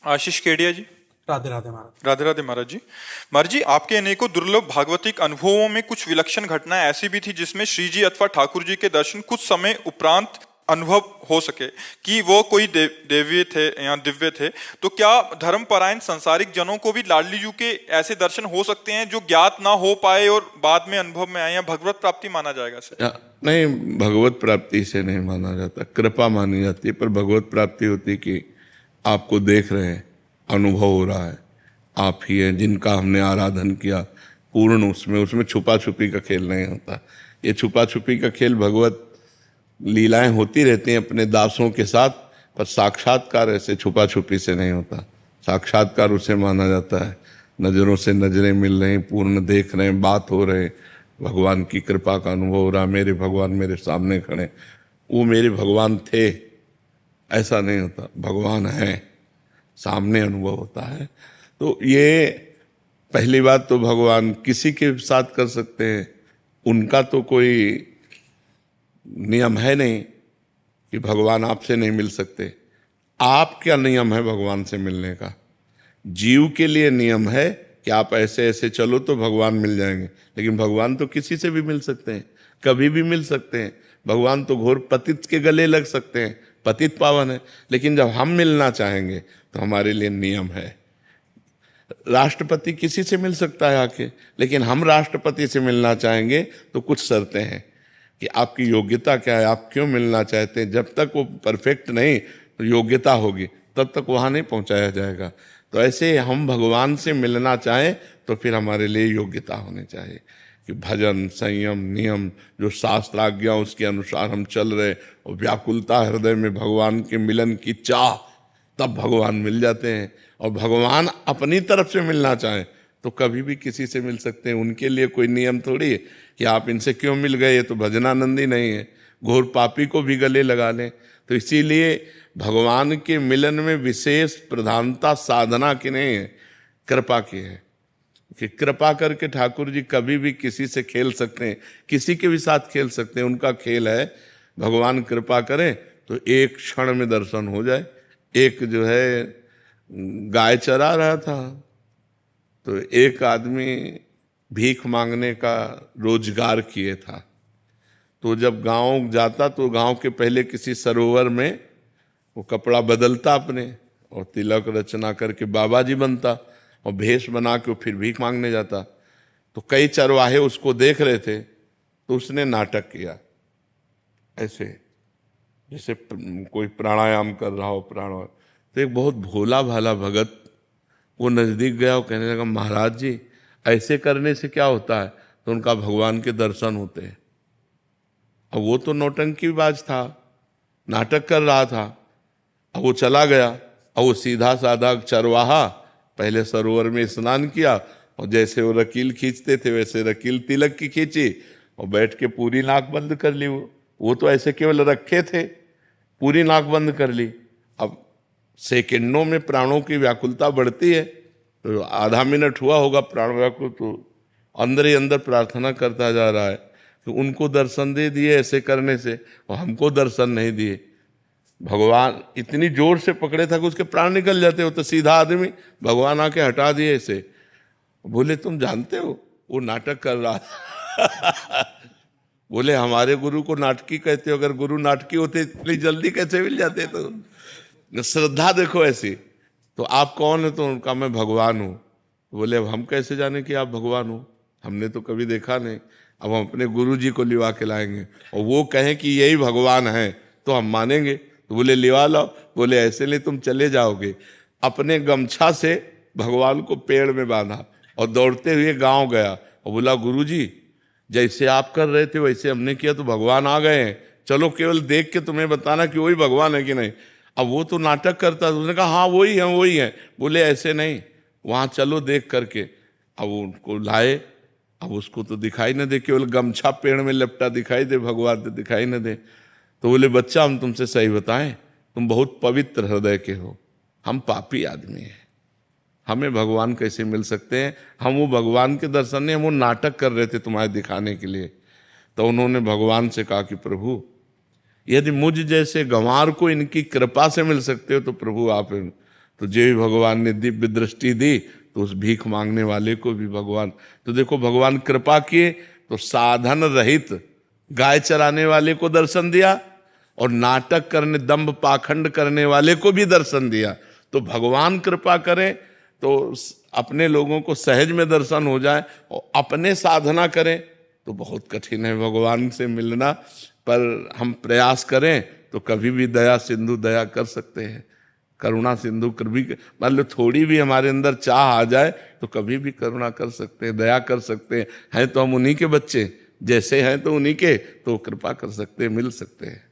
आशीष केडिया जी। राधे राधे महाराज। राधे राधे महाराज जी। महाराज जी, आपके अनेकों दुर्लभ भागवतिक अनुभवों में कुछ विलक्षण घटनाएं ऐसी भी थी जिसमें श्री जी अथवा ठाकुर जी के दर्शन कुछ समय उपरांत अनुभव हो सके कि वो कोई देव्य थे या दिव्य थे। तो क्या धर्मपरायण संसारिक जनों को भी लाडली जी के ऐसे दर्शन हो सकते हैं जो ज्ञात ना हो पाए और बाद में अनुभव में आए, या भगवत प्राप्ति माना जाएगा सर? नहीं, भगवत प्राप्ति से नहीं माना जाता, कृपा मानी जाती है। पर भगवत प्राप्ति होती कि आपको देख रहे हैं, अनुभव हो रहा है, आप ही हैं जिनका हमने आराधन किया पूर्ण। उसमें छुपा छुपी का खेल नहीं होता। ये छुपा छुपी का खेल भगवत लीलाएं होती रहती हैं अपने दासों के साथ, पर साक्षात्कार ऐसे छुपा छुपी से नहीं होता। साक्षात्कार उसे माना जाता है नज़रों से नज़रें मिल रही, पूर्ण देख रहे हैं, बात हो रहे, भगवान की कृपा का अनुभव हो रहा, मेरे भगवान मेरे सामने खड़े। वो मेरे भगवान थे ऐसा नहीं होता, भगवान है, सामने अनुभव होता है। तो ये पहली बात तो भगवान किसी के साथ कर सकते हैं, उनका तो कोई नियम है नहीं कि भगवान आपसे नहीं मिल सकते। आप क्या नियम है भगवान से मिलने का? जीव के लिए नियम है कि आप ऐसे ऐसे चलो तो भगवान मिल जाएंगे, लेकिन भगवान तो किसी से भी मिल सकते हैं, कभी भी मिल सकते हैं। भगवान तो घोर पतित के गले लग सकते हैं, पतित पावन है। लेकिन जब हम मिलना चाहेंगे तो हमारे लिए नियम है। राष्ट्रपति किसी से मिल सकता है आके, लेकिन हम राष्ट्रपति से मिलना चाहेंगे तो कुछ शर्तें हैं कि आपकी योग्यता क्या है, आप क्यों मिलना चाहते हैं। जब तक वो परफेक्ट नहीं तो योग्यता होगी, तब तक वहाँ नहीं पहुँचाया जाएगा। तो ऐसे हम भगवान से मिलना चाहें तो फिर हमारे लिए योग्यता होनी चाहिए कि भजन, संयम, नियम, जो शास्त्र आज्ञा उसके अनुसार हम चल रहे, और व्याकुलता हृदय में भगवान के मिलन की चाह, तब भगवान मिल जाते हैं। और भगवान अपनी तरफ से मिलना चाहें तो कभी भी किसी से मिल सकते हैं। उनके लिए कोई नियम थोड़ी है कि आप इनसे क्यों मिल गए, ये तो भजनानंदी नहीं है, घोर पापी को भी गले लगा लें। तो इसीलिए भगवान के मिलन में विशेष प्रधानता साधना की नहीं है, कृपा की है। कि कृपा करके ठाकुर जी कभी भी किसी से खेल सकते हैं, किसी के भी साथ खेल सकते हैं। उनका खेल है, भगवान कृपा करें तो एक क्षण में दर्शन हो जाए। एक जो है गाय चरा रहा था, तो एक आदमी भीख मांगने का रोजगार किए था। तो जब गांव जाता तो गांव के पहले किसी सरोवर में वो कपड़ा बदलता अपने, और तिलक रचना करके बाबा जी बनता, और भेष बना के फिर भीख मांगने जाता। तो कई चरवाहे उसको देख रहे थे, तो उसने नाटक किया ऐसे, जैसे कोई प्राणायाम कर रहा हो, प्राणायाम। तो एक बहुत भोला भाला भगत वो नज़दीक गया और कहने लगा, महाराज जी ऐसे करने से क्या होता है? तो उनका भगवान के दर्शन होते हैं। अब वो तो नौटंकीबाज था, नाटक कर रहा था। अब वो चला गया, और वो सीधा साधा चरवाहा पहले सरोवर में स्नान किया, और जैसे वो रकील खींचते थे वैसे रकील तिलक की खींची, और बैठ के पूरी नाक बंद कर ली। वो तो ऐसे केवल रखे थे, पूरी नाक बंद कर ली। अब सेकंडों में प्राणों की व्याकुलता बढ़ती है, तो आधा मिनट हुआ होगा प्राण व्याकुल, तो अंदर ही अंदर प्रार्थना करता जा रहा है कि उनको दर्शन दे दिए ऐसे करने से, और हमको दर्शन नहीं दिए। भगवान इतनी जोर से पकड़े था कि उसके प्राण निकल जाते हो। तो सीधा आदमी, भगवान आके हटा दिए ऐसे। बोले तुम जानते हो वो नाटक कर रहा था। बोले हमारे गुरु को नाटकी कहते हो, अगर गुरु नाटकी होते इतनी जल्दी कैसे मिल जाते? तो श्रद्धा देखो ऐसी। तो आप कौन है? तो उनका मैं भगवान हूँ। बोले अब हम कैसे जाने कि आप भगवान हो, हमने तो कभी देखा नहीं। अब हम अपने गुरु जी को लिवा के लाएंगे, और वो कहें कि यही भगवान है तो हम मानेंगे। तो बोले लिवा लाओ। बोले ऐसे नहीं, तुम चले जाओगे। अपने गमछा से भगवान को पेड़ में बांधा और दौड़ते हुए गांव गया, और बोला गुरुजी जैसे आप कर रहे थे वैसे हमने किया तो भगवान आ गए हैं, चलो केवल देख के तुम्हें बताना कि वही भगवान है कि नहीं। अब वो तो नाटक करता था, उसने कहा हाँ वही है वही है। बोले ऐसे नहीं, वहाँ चलो देख करके। अब उनको लाए, अब उसको तो दिखाई न दे, केवल गमछा पेड़ में लपटा दिखाई दे, भगवान तो दिखाई न दे। तो बोले बच्चा हम तुमसे सही बताएं, तुम बहुत पवित्र हृदय के हो, हम पापी आदमी हैं, हमें भगवान कैसे मिल सकते हैं? हम वो भगवान के दर्शन नहीं, हम वो नाटक कर रहे थे तुम्हारे दिखाने के लिए। तो उन्होंने भगवान से कहा कि प्रभु यदि मुझ जैसे गंवार को इनकी कृपा से मिल सकते हो तो प्रभु आप तो जो भी भगवान ने दिव्य दृष्टि दी तो उस भीख मांगने वाले को भी भगवान, तो देखो भगवान कृपा किए तो साधन रहित गाय चराने वाले को दर्शन दिया और नाटक करने दंभ पाखंड करने वाले को भी दर्शन दिया। तो भगवान कृपा करें तो अपने लोगों को सहज में दर्शन हो जाए, और अपने साधना करें तो बहुत कठिन है भगवान से मिलना, पर हम प्रयास करें तो कभी भी दया सिंधु दया कर सकते हैं, करुणा सिंधु कभी मान लो थोड़ी भी हमारे अंदर चाह आ जाए तो कभी भी करुणा कर सकते हैं, दया कर सकते हैं तो हम उन्हीं के बच्चे, जैसे हैं तो उन्हीं के, तो कृपा कर सकते हैं, मिल सकते हैं।